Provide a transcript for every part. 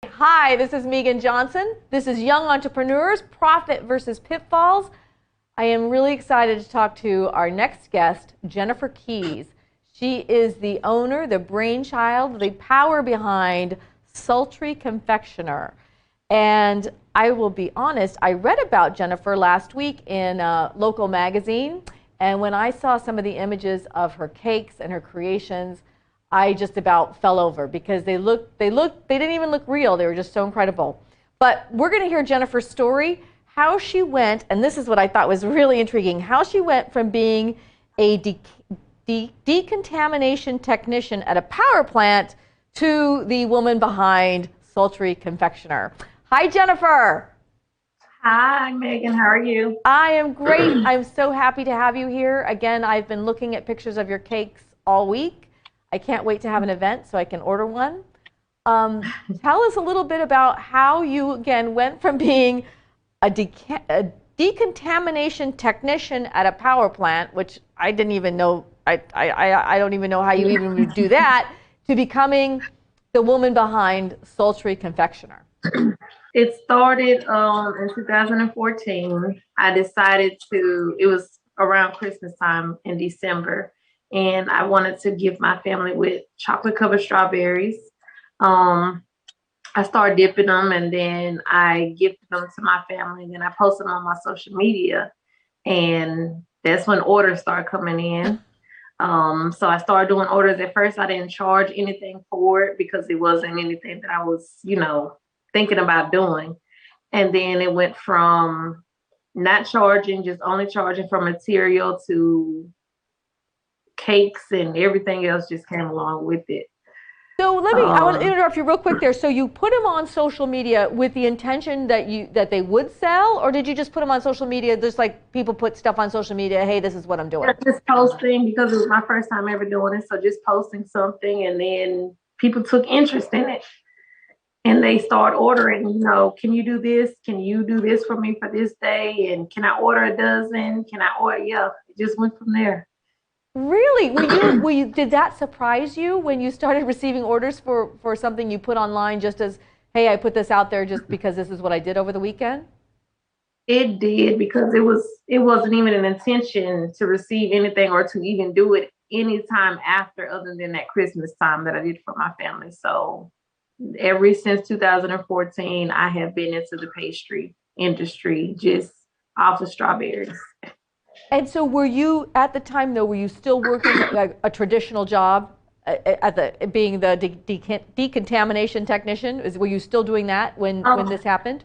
Hi, this is Megan Johnson. This is Young Entrepreneurs, Profit versus Pitfalls. I am really excited to talk to our next guest, Jennifer Keys. She is the owner, the brainchild, the power behind Sultry Confectioner. And I will be honest, I read about Jennifer last week in a local magazine. And when I saw some of the images of her cakes and her creations, I just about fell over because they didn't even look real. They were just so incredible. But we're going to hear Jennifer's story, how she went, and this is what I thought was really intriguing, how she went from being a decontamination technician at a power plant to the woman behind Sultry Confectioner. Hi, Jennifer. Hi, Megan. How are you? I am great. I'm so happy to have you here. Again, I've been looking at pictures of your cakes all week. I can't wait to have an event so I can order one. Tell us a little bit about how you, again, went from being a decontamination technician at a power plant, which I didn't even know, I don't even know how you even would do that, to becoming the woman behind Sultry Confectioner. It started in 2014. I decided it was around Christmas time in December, and I wanted to give my family with chocolate covered strawberries. I started dipping them, and then I gifted them to my family, and then I posted them on my social media, and that's when orders started coming in. So I started doing orders. At first, I didn't charge anything for it because it wasn't anything that I was, thinking about doing. And then it went from not charging, just only charging for material, to cakes and everything else just came along with it. So I want to interrupt you real quick there. So you put them on social media with the intention that they would sell, or did you just put them on social media just like people put stuff on social media, hey, this is what I'm doing? Just posting because it was my first time ever doing it. So just posting something, and then people took interest in it. And they start ordering, can you do this? Can you do this for me for this day? And can I order a dozen? Can I order? Yeah, it just went from there. Really? Did that surprise you when you started receiving orders for something you put online just as, hey, I put this out there just because this is what I did over the weekend? It did, because it wasn't even an intention to receive anything or to even do it any time after other than that Christmas time that I did for my family. So ever since 2014, I have been into the pastry industry just off of strawberries. And so were you, at the time though, were you still working like a traditional job being the decontamination technician? Were you still doing that when this happened?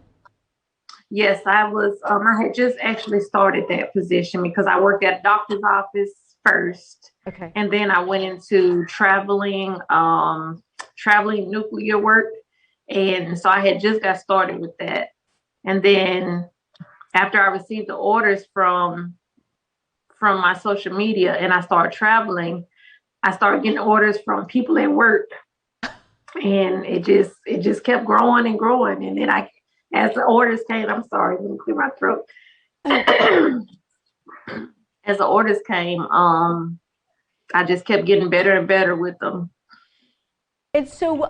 Yes, I was. I had just actually started that position because I worked at a doctor's office first. Okay. And then I went into traveling nuclear work. And so I had just got started with that. And then after I received the orders from my social media and I started traveling, I started getting orders from people at work. And it just kept growing and growing. And then as the orders came, I'm sorry, let me clear my throat. As the orders came, I just kept getting better and better with them. And so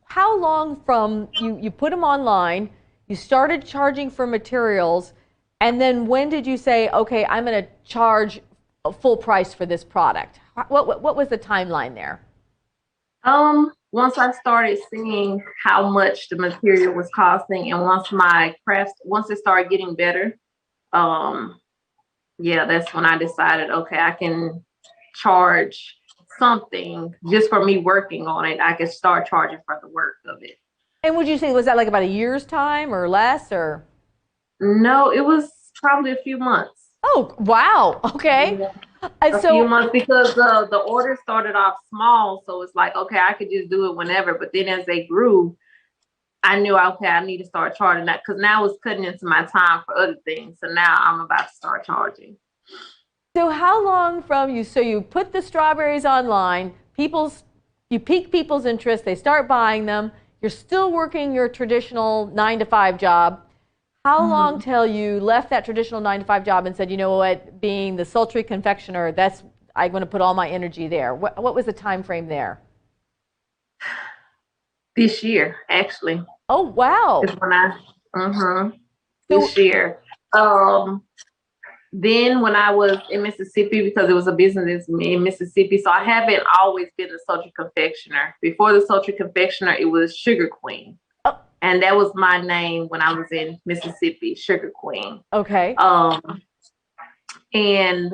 how long from you put them online, you started charging for materials, and then when did you say, okay, I'm going to charge a full price for this product? What was the timeline there? Once I started seeing how much the material was costing, and once it started getting better, yeah, that's when I decided, okay, I can charge something just for me working on it. I could start charging for the work of it. And would you say, was that like about a year's time or less, or? No, it was probably a few months. Oh, wow. Okay. Yeah. A few months, because the order started off small. So it's like, okay, I could just do it whenever. But then as they grew, I knew, okay, I need to start charging that, because now it's cutting into my time for other things. So now I'm about to start charging. So how long so you put the strawberries online, you pique people's interest, they start buying them, you're still working your traditional 9 to 5 job. How long till you left that traditional 9 to 5 job and said, you know what, being the Sultry Confectioner, I'm going to put all my energy there? What was the time frame there? This year, actually, Oh, wow. is when So, this year. Um, then when I was in Mississippi, because it was a business in Mississippi, so I haven't always been a sultry confectioner. Before the sultry confectioner, it was Sugar Queen. oh, And that was my name when I was in Mississippi, Sugar Queen. okay. Um, and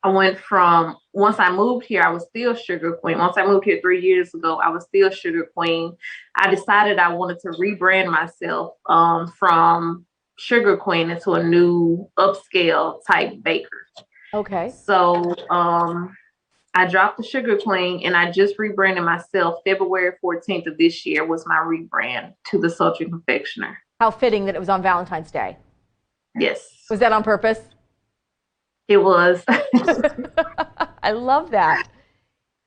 I went from, once I moved here, I was still Sugar Queen. Once I moved here 3 years ago, I was still Sugar Queen. I decided I wanted to rebrand myself from Sugar Queen into a new upscale type baker. Okay. So I dropped the Sugar Queen and I just rebranded myself. February 14th of this year was my rebrand to the Sultry Confectioner. How fitting that it was on Valentine's Day. Yes, Was that on purpose? it was. I love that.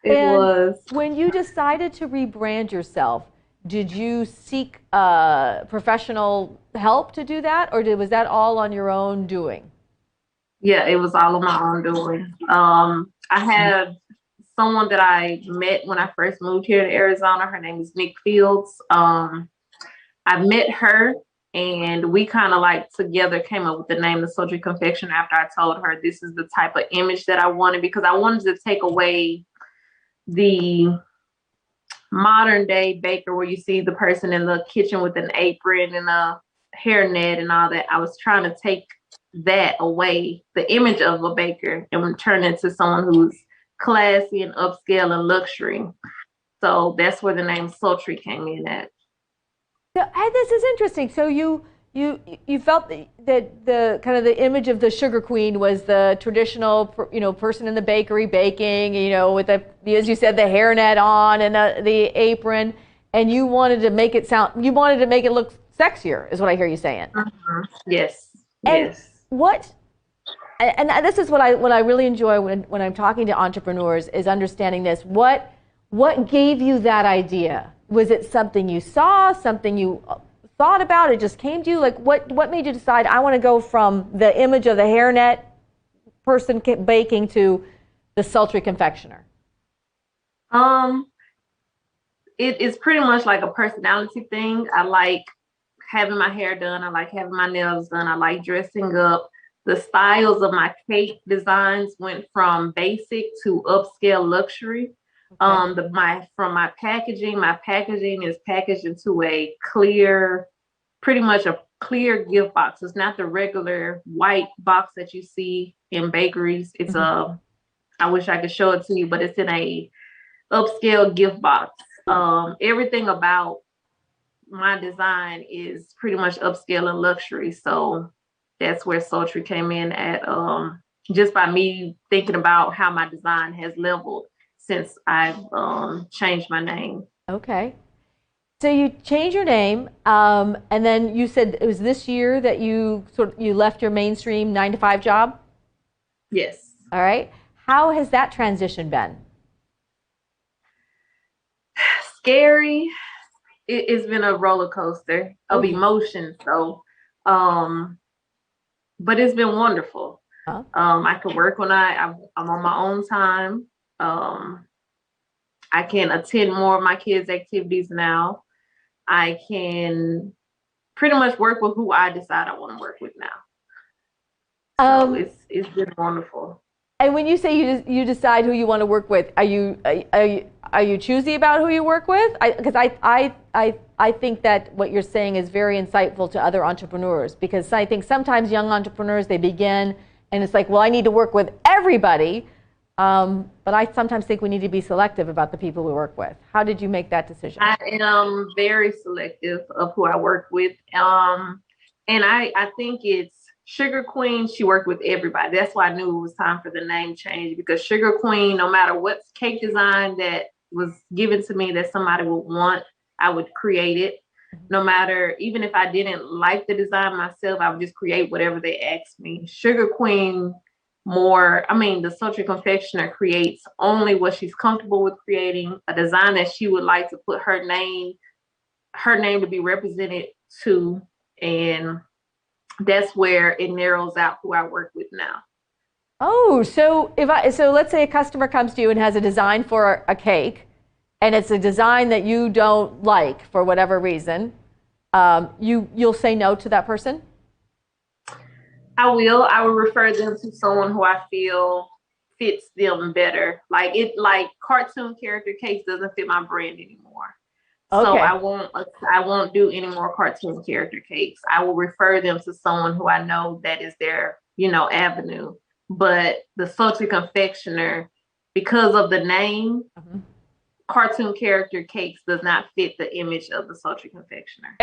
It And was. when you decided to rebrand yourself, did you seek professional help to do that, or was that all on your own doing? Yeah, it was all on my own doing. I had someone that I met when I first moved here to Arizona. Her name is Nick Fields. I met her and we kind of like together came up with the name The Sultry Confection after I told her this is the type of image that I wanted, because I wanted to take away the modern day baker where you see the person in the kitchen with an apron and a hairnet and all that. I was trying to take that away, the image of a baker, and turn it into someone who's classy and upscale and luxury. So that's where the name Sultry came in at. So, this is interesting. So you felt that the kind of the image of the Sugar Queen was the traditional, person in the bakery baking, with the, as you said, the hairnet on and the apron, and you wanted to make it look sexier, is what I hear you saying. Yes. And Yes. and this is what I really enjoy when I'm talking to entrepreneurs, is understanding this. What gave you that idea? Was it something you saw, something you thought about, it just came to you? Like what made you decide, I want to go from the image of the hairnet person baking to the sultry confectioner? It is pretty much like a personality thing. I like having my hair done. I like having my nails done. I like dressing up. The styles of my cake designs went from basic to upscale luxury. Okay. My packaging is packaged into a clear, pretty much a clear gift box. It's not the regular white box that you see in bakeries. It's I wish I could show it to you, but it's in a upscale gift box. Everything about my design is pretty much upscale and luxury. So that's where sultry came in at, just by me thinking about how my design has leveled since I've changed my name. Okay. So you changed your name, and then you said it was this year that you left your mainstream 9 to 5 job. Yes. All right. How has that transition been? Scary. It's been a roller coaster of Okay. emotions. So, but it's been wonderful. Huh? I can work when I'm on my own time. I can attend more of my kids' activities now. I can pretty much work with who I decide I want to work with now. So Um, it's been wonderful. and when you say you decide who you want to work with, are you choosy about who you work with? Because I think that what you're saying is very insightful to other entrepreneurs, because I think sometimes young entrepreneurs, they begin and it's like, well, I need to work with everybody. But I sometimes think we need to be selective about the people we work with. How did you make that decision? I am very selective of who I work with. And I think it's Sugar Queen. She worked with everybody. That's why I knew it was time for the name change, because Sugar Queen, no matter what cake design that was given to me that somebody would want, I would create it. No matter, even if I didn't like the design myself, I would just create whatever they asked me. Sugar Queen, the sultry confectioner creates only what she's comfortable with creating, a design that she would like to put her name to be represented to. And that's where it narrows out who I work with now. Oh, so let's say a customer comes to you and has a design for a cake, and it's a design that you don't like for whatever reason, you'll say no to that person? I will. I will refer them to someone who I feel fits them better. Like cartoon character cakes doesn't fit my brand anymore. So Okay. I won't do any more cartoon character cakes. I will refer them to someone who I know that is their, avenue. But the sultry confectioner, because of the name, cartoon character cakes does not fit the image of the sultry confectioner.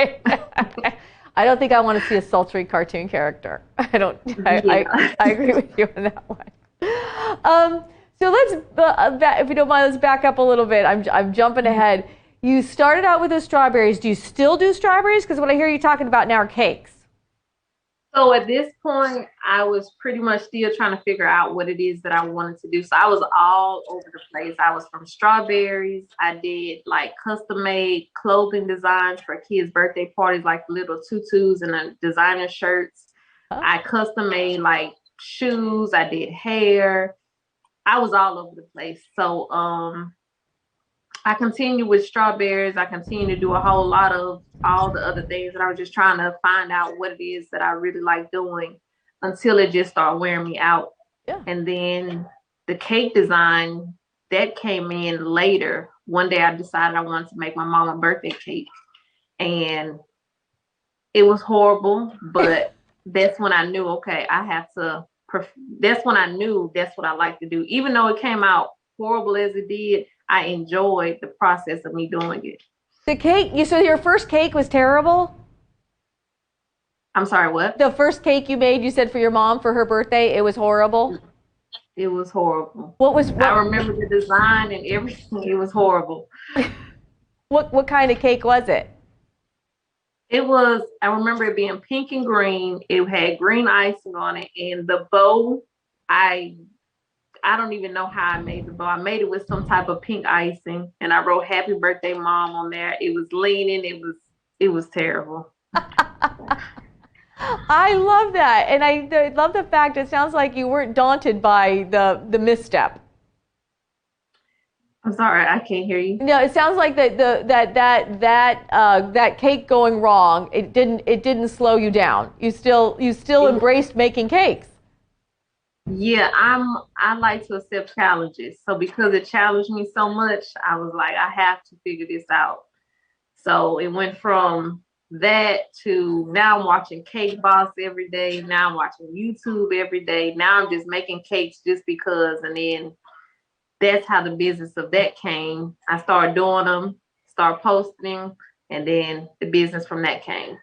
I don't think I want to see a sultry cartoon character. I agree with you on that one. So let's, if you don't mind, let's back up a little bit. I'm jumping ahead. You started out with the strawberries. Do you still do strawberries? Because what I hear you talking about now are cakes. So at this point, I was pretty much still trying to figure out what it is that I wanted to do. So I was all over the place. I was from strawberries. I did like custom made clothing designs for kids' birthday parties, like little tutus and designer shirts. I custom made like shoes. I did hair. I was all over the place. So I continued with strawberries. I continued to do a whole lot of all the other things, and I was just trying to find out what it is that I really like doing until it just started wearing me out. Yeah. And then the cake design, that came in later. One day I decided I wanted to make my mom a birthday cake, and it was horrible, but that's when I knew, okay, that's when I knew that's what I like to do. Even though it came out horrible as it did, I enjoyed the process of me doing it. The cake, so your first cake was terrible? I'm sorry, what? The first cake you made, you said for your mom for her birthday, it was horrible? It was horrible. I remember the design and everything. It was horrible. What kind of cake was it? I remember it being pink and green. It had green icing on it, and the bow, I don't even know how I made the bow. I made it with some type of pink icing, and I wrote "Happy Birthday, Mom" on there. It was leaning. It was terrible. I love that, and I love the fact it sounds like you weren't daunted by the misstep. I'm sorry, I can't hear you. No, it sounds like that cake going wrong. It didn't slow you down. You still embraced making cakes. Yeah, I like to accept challenges. So because it challenged me so much, I was like, I have to figure this out. So it went from that to now I'm watching Cake Boss every day. Now I'm watching YouTube every day. Now I'm just making cakes just because. And then that's how the business of that came. I started doing them, started posting, and then the business from that came.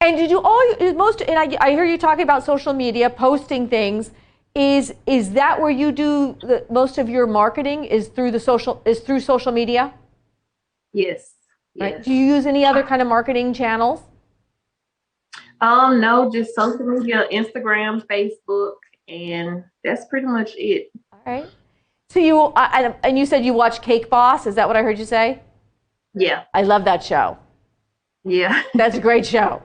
And did you I hear you talking about social media, posting things. Is that where you do most of your marketing? Is through social media? Yes. Right. Yes. Do you use any other kind of marketing channels? No, just social media, Instagram, Facebook, and that's pretty much it. All right. So you said you watch Cake Boss. Is that what I heard you say? Yeah. I love that show. Yeah. That's a great show.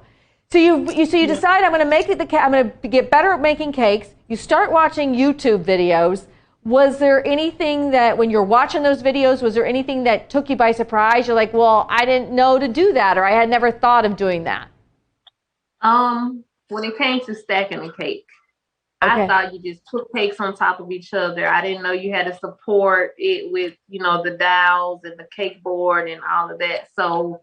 So you decide I'm going to get better at making cakes. You start watching YouTube videos. Was there anything that when you're watching those videos, was there anything that took you by surprise? You're like, well, I didn't know to do that, or I had never thought of doing that. When it came to stacking a cake, okay. I thought you just put cakes on top of each other. I didn't know you had to support it with, the dowels and the cake board and all of that. So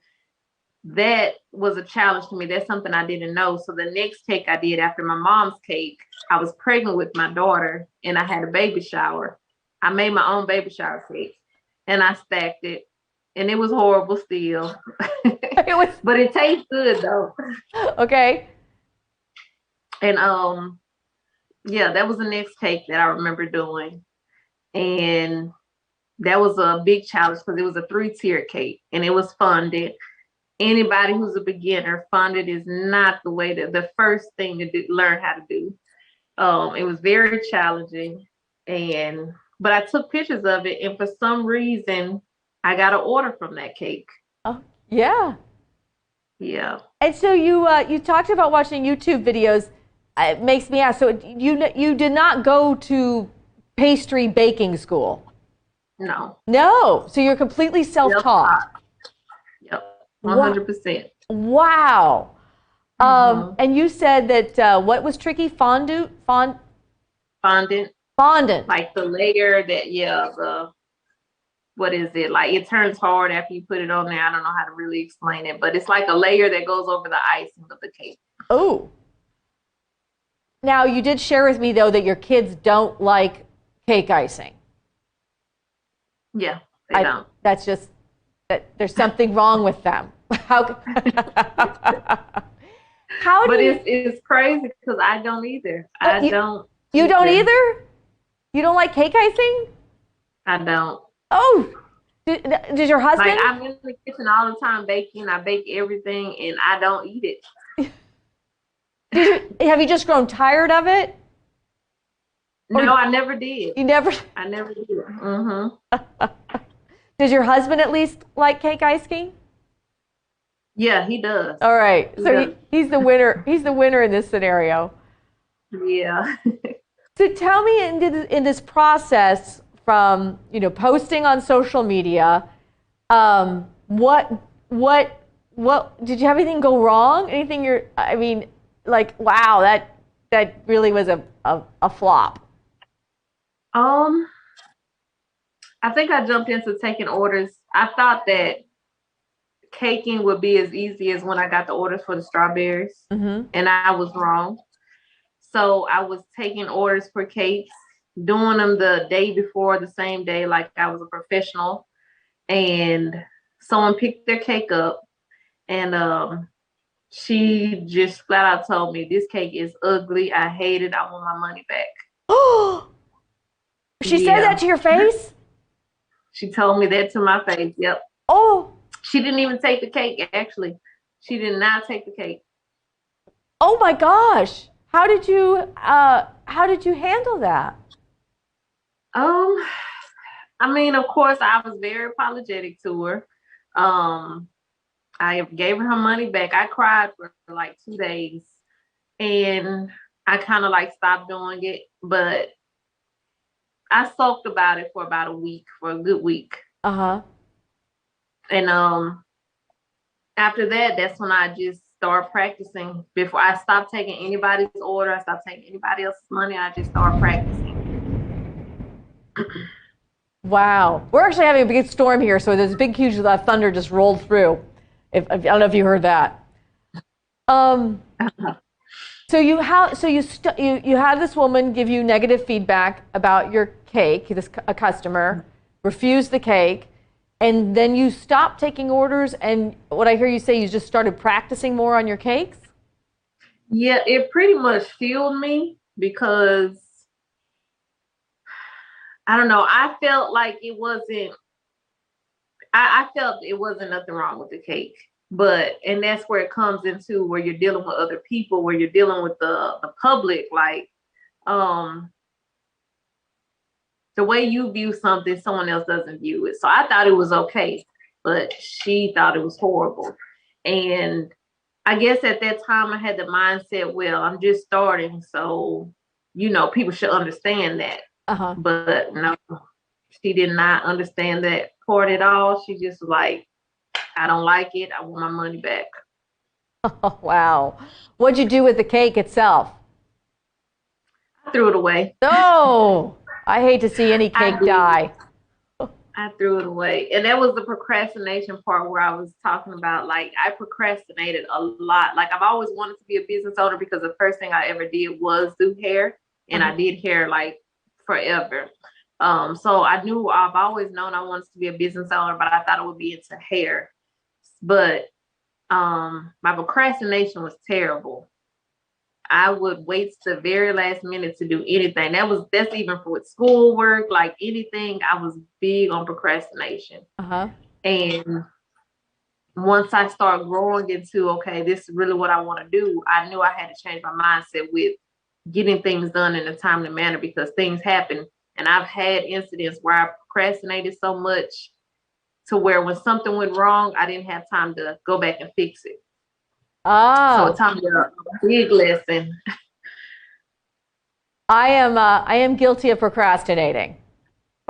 that was a challenge to me. That's something I didn't know. So the next cake I did after my mom's cake, I was pregnant with my daughter and I had a baby shower. I made my own baby shower cake and I stacked it, and it was horrible still. But it tastes good though. Okay. And yeah, that was the next cake that I remember doing. And that was a big challenge because it was a 3-tiered cake and it was funded. Anybody who's a beginner, funded is not the first thing to learn how to do. It was very challenging, but I took pictures of it, and for some reason, I got an order from that cake. Oh, yeah. Yeah. And so you talked about watching YouTube videos. It makes me ask. So you did not go to pastry baking school? No. No. So you're completely self-taught. Yep. 100%. Wow. Mm-hmm. And you said that what was tricky? Fondant? Fondant. Fondant. Like the layer that, what is it? Like it turns hard after you put it on there. I don't know how to really explain it, but it's like a layer that goes over the icing of the cake. Oh. Now, you did share with me, though, that your kids don't like cake icing. Yeah, they don't. That's just, that there's something wrong with them. How But it's crazy because I don't either. I don't. You don't either? You don't like cake icing? I don't. Oh, does your husband? Like, I'm in the kitchen all the time baking. I bake everything, and I don't eat it. Have you just grown tired of it? No, I never did. You never? I never did. Mm-hmm. Does your husband at least like cake icing? Yeah, he does. All right. So he's the winner. He's the winner in this scenario. Yeah. So tell me in this process from, posting on social media, what did you have anything go wrong? Anything wow, that really was a flop. I think I jumped into taking orders. I thought that caking would be as easy as when I got the orders for the strawberries, mm-hmm. and I was wrong. So I was taking orders for cakes, doing them the day before, the same day, like I was a professional. And someone picked their cake up, and she just flat out told me, "This cake is ugly. I hate it. I want my money back." Oh, she said that to your face? She told me that to my face. Yep. Oh. She didn't even take the cake, actually. She did not take the cake. Oh my gosh. How did you handle that? I mean, of course, I was very apologetic to her. I gave her money back. I cried for like 2 days, and I kind of like stopped doing it, but I sulked about it for about for a good week. Uh-huh. And after that, that's when I just started practicing. Before I stopped taking anybody's order, I stopped taking anybody else's money, I just started practicing. Wow. We're actually having a big storm here, so there's a big, huge thunder just rolled through. I don't know if you heard that. So you had this woman give you negative feedback about your cake, a customer, refused the cake, and then you stopped taking orders, and what I hear you say, you just started practicing more on your cakes? Yeah, it pretty much fueled me because, I don't know, I felt like it wasn't, I felt it wasn't nothing wrong with the cake. And that's where it comes into where you're dealing with other people, where you're dealing with the public, like, the way you view something, someone else doesn't view it. So I thought it was okay, but she thought it was horrible. And I guess at that time I had the mindset, well, I'm just starting, so, people should understand that. Uh-huh. But no, she did not understand that part at all. She just was like, I don't like it. I want my money back. Oh, wow. What'd you do with the cake itself? I threw it away. Oh, I hate to see any cake die. I threw it away. And that was the procrastination part where I was talking about, like, I procrastinated a lot. Like, I've always wanted to be a business owner because the first thing I ever did was do hair. And I did hair like forever. So I've always known I wanted to be a business owner, but I thought it would be into hair. But my procrastination was terrible. I would wait to the very last minute to do anything. That's even for schoolwork, like anything. I was big on procrastination. Uh-huh. And once I started growing into, okay, this is really what I want to do, I knew I had to change my mindset with getting things done in a timely manner because things happen. And I've had incidents where I procrastinated so much to where when something went wrong, I didn't have time to go back and fix it. Oh. So it taught me a big lesson. I am guilty of procrastinating.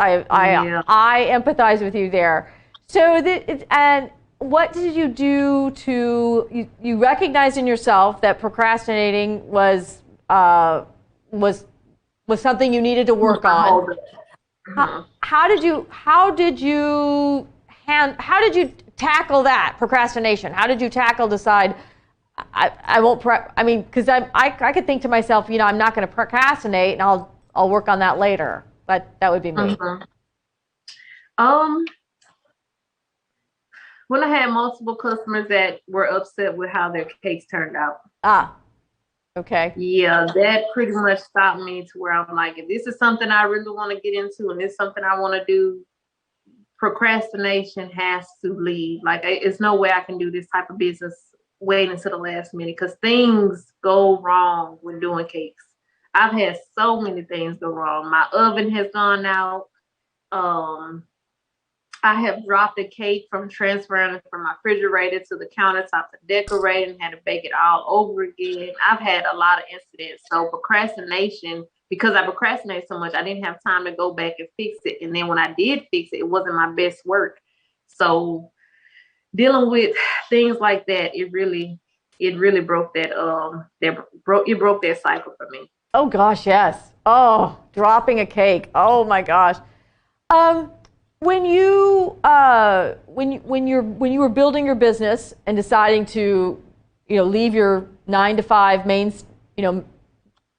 Yeah. I empathize with you there. So and what did you do to you recognized in yourself that procrastinating was something you needed to work on? How did you tackle that procrastination? How did you decide I won't I mean, because I could think to myself, I'm not going to procrastinate, and I'll work on that later. But that would be me. When I had multiple customers that were upset with how their cakes turned out. Okay. Yeah, that pretty much stopped me to where I'm like, if this is something I really want to get into and it's something I want to do, procrastination has to leave. Like, it's no way I can do this type of business waiting until the last minute, because things go wrong when doing cakes. I've had so many things go wrong. My oven has gone out. I have dropped a cake from transferring it from my refrigerator to the countertop to decorate and had to bake it all over again. I've had a lot of incidents. So procrastination, because I procrastinated so much, I didn't have time to go back and fix it. And then when I did fix it, it wasn't my best work. So dealing with things like that, it really broke that broke that cycle for me. Oh gosh, yes. Oh, dropping a cake. Oh my gosh. When you were building your business and deciding to, leave your 9-to-5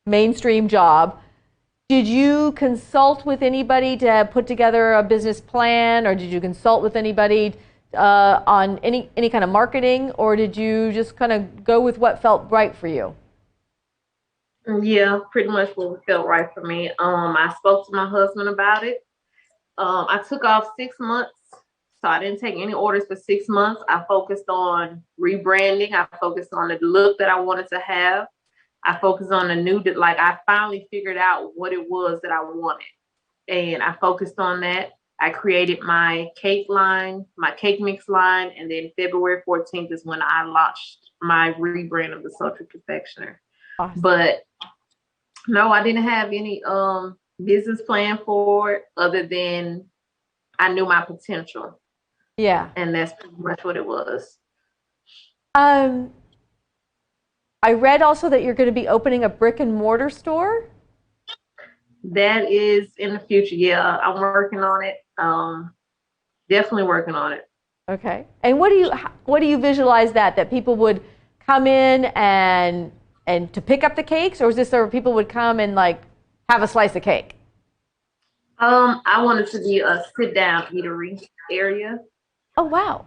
mainstream job, did you consult with anybody to put together a business plan, or did you consult with anybody on any kind of marketing, or did you just kind of go with what felt right for you? Yeah, pretty much what felt right for me. I spoke to my husband about it. I took off 6 months, so I didn't take any orders for 6 months. I focused on rebranding. I focused on the look that I wanted to have. I focused on I finally figured out what it was that I wanted, and I focused on that. I created my cake line, my cake mix line, and then February 14th is when I launched my rebrand of the Sultry Confectioner. Awesome. But no, I didn't have any business plan for it other than I knew my potential. Yeah. And that's pretty much what it was. I read also that you're going to be opening a brick and mortar store. That is in the future. Yeah, I'm working on it. Definitely working on it. Okay. And what do you visualize that people would come in and to pick up the cakes, or is this where people would come and like have a slice of cake? I want it to be a sit-down eatery area. Oh wow.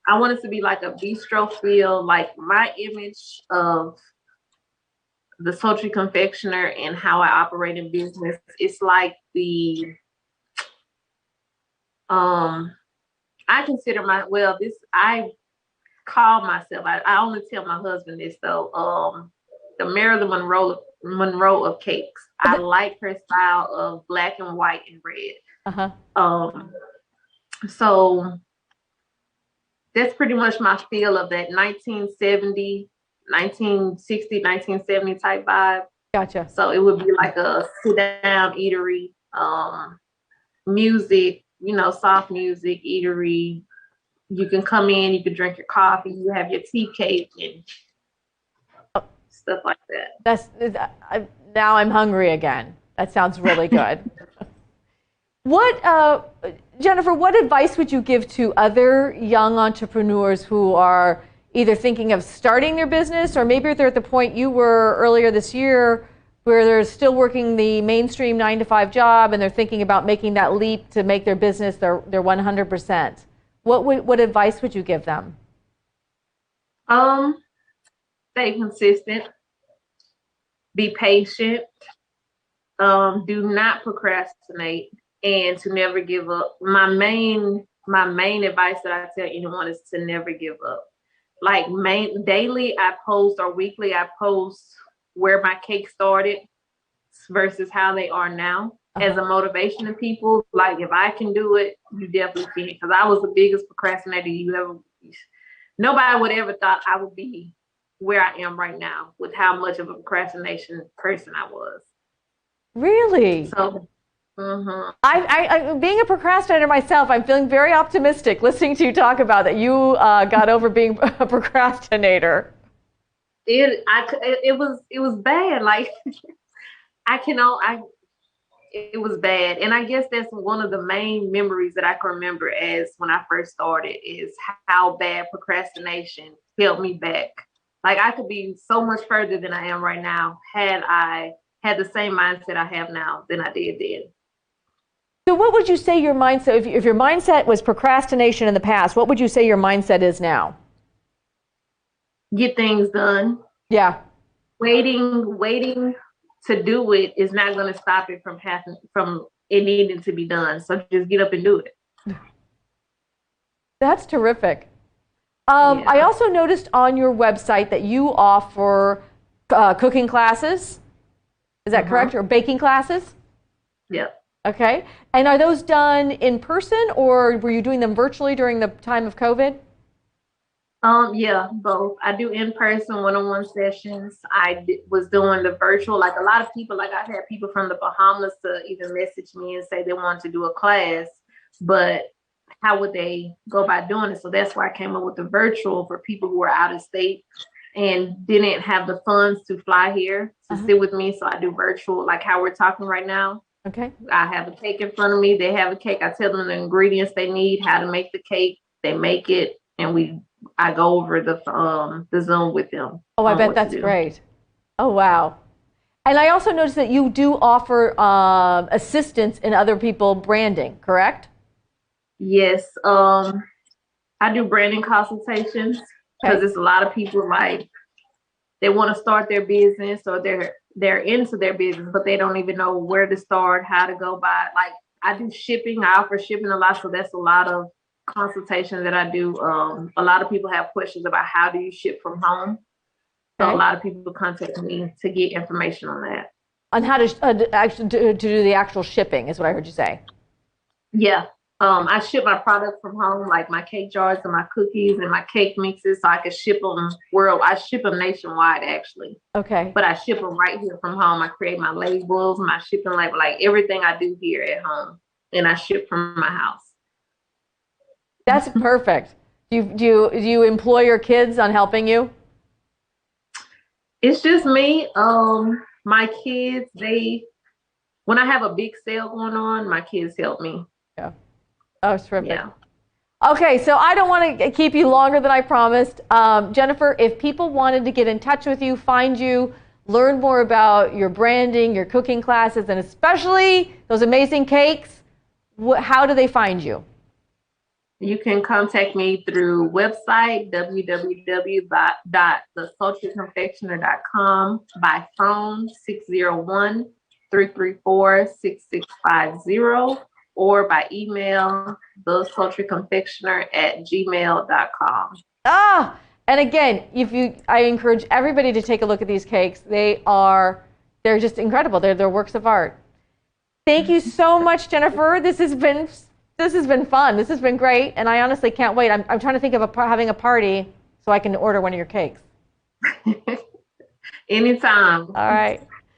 I want it to be like a bistro feel. Like, my image of the Sultry Confectioner and how I operate in business, it's like I consider I call myself, I only tell my husband this though, the Marilyn Monroe of cakes. I like her style of black and white and red. So that's pretty much my feel of that 1960, 1970 type vibe. Gotcha. So it would be like a sit down eatery, music, soft music eatery. You can come in, you can drink your coffee, you have your tea cake and stuff like that. Now I'm hungry again. That sounds really good. Jennifer, what advice would you give to other young entrepreneurs who are either thinking of starting their business, or maybe they're at the point you were earlier this year where they're still working the mainstream 9-to-5 job and they're thinking about making that leap to make their business their 100%? What advice would you give them? Stay consistent. Be patient. Do not procrastinate, and to never give up. My main advice that I tell anyone is to never give up. Like, daily I post, or weekly I post where my cake started versus how they are now, as a motivation to people. Like, if I can do it, you definitely can. Because I was the biggest procrastinator nobody would ever thought I would be where I am right now with how much of a procrastination person I was. Really? So Mm-hmm. Being a procrastinator myself, I'm feeling very optimistic listening to you talk about that you got over being a procrastinator. It was bad. Like I cannot. I It was bad. And I guess that's one of the main memories that I can remember as when I first started is how bad procrastination held me back. Like I could be so much further than I am right now had I had the same mindset I have now than I did then. So what would you say your mindset, if your mindset was procrastination in the past, what would you say your mindset is now? Get things done. Yeah. Waiting to do it is not going to stop it from it needing to be done. So just get up and do it. That's terrific. Yeah. I also noticed on your website that you offer cooking classes. Is that correct? Or baking classes? Yep. Okay. And are those done in person or were you doing them virtually during the time of COVID? Yeah, both. I do in-person one-on-one sessions. Was doing the virtual, like a lot of people, like I've had people from the Bahamas to even message me and say they want to do a class, but how would they go about doing it? So that's why I came up with the virtual for people who are out of state and didn't have the funds to fly here to sit with me. So I do virtual, like how we're talking right now. Okay. I have a cake in front of me. They have a cake. I tell them the ingredients they need, how to make the cake. They make it, and I go over the Zoom with them. Oh, I bet that's great. Oh, wow. And I also noticed that you do offer assistance in other people branding, correct? Yes. I do branding consultations because it's a lot of people like they want to start their business or they're into their business, but they don't even know where to start, how to go by. Like I do shipping. I offer shipping a lot, so that's a lot of consultation that I do. A lot of people have questions about how do you ship from home. So a lot of people contact me to get information on that. On how to actually to do the actual shipping is what I heard you say. Yeah. I ship my product from home, like my cake jars and my cookies and my cake mixes, so I can ship them I ship them nationwide, actually. Okay. But I ship them right here from home. I create my labels, my shipping label, like everything I do here at home, and I ship from my house. That's perfect. Do you employ your kids on helping you? It's just me. My kids, when I have a big sale going on, my kids help me. Yeah. Oh, it's terrific. Yeah. Okay, so I don't want to keep you longer than I promised. Jennifer, if people wanted to get in touch with you, find you, learn more about your branding, your cooking classes, and especially those amazing cakes, how do they find you? You can contact me through website, www.thesultryconfectioner.com, by phone, 601-334-6650, or by email, thesultryconfectioner@gmail.com. And again, I encourage everybody to take a look at these cakes. They're just incredible. They're works of art. Thank you so much, Jennifer. This has been fun. This has been great, and I honestly can't wait. I'm trying to think of having a party so I can order one of your cakes. Anytime. All right.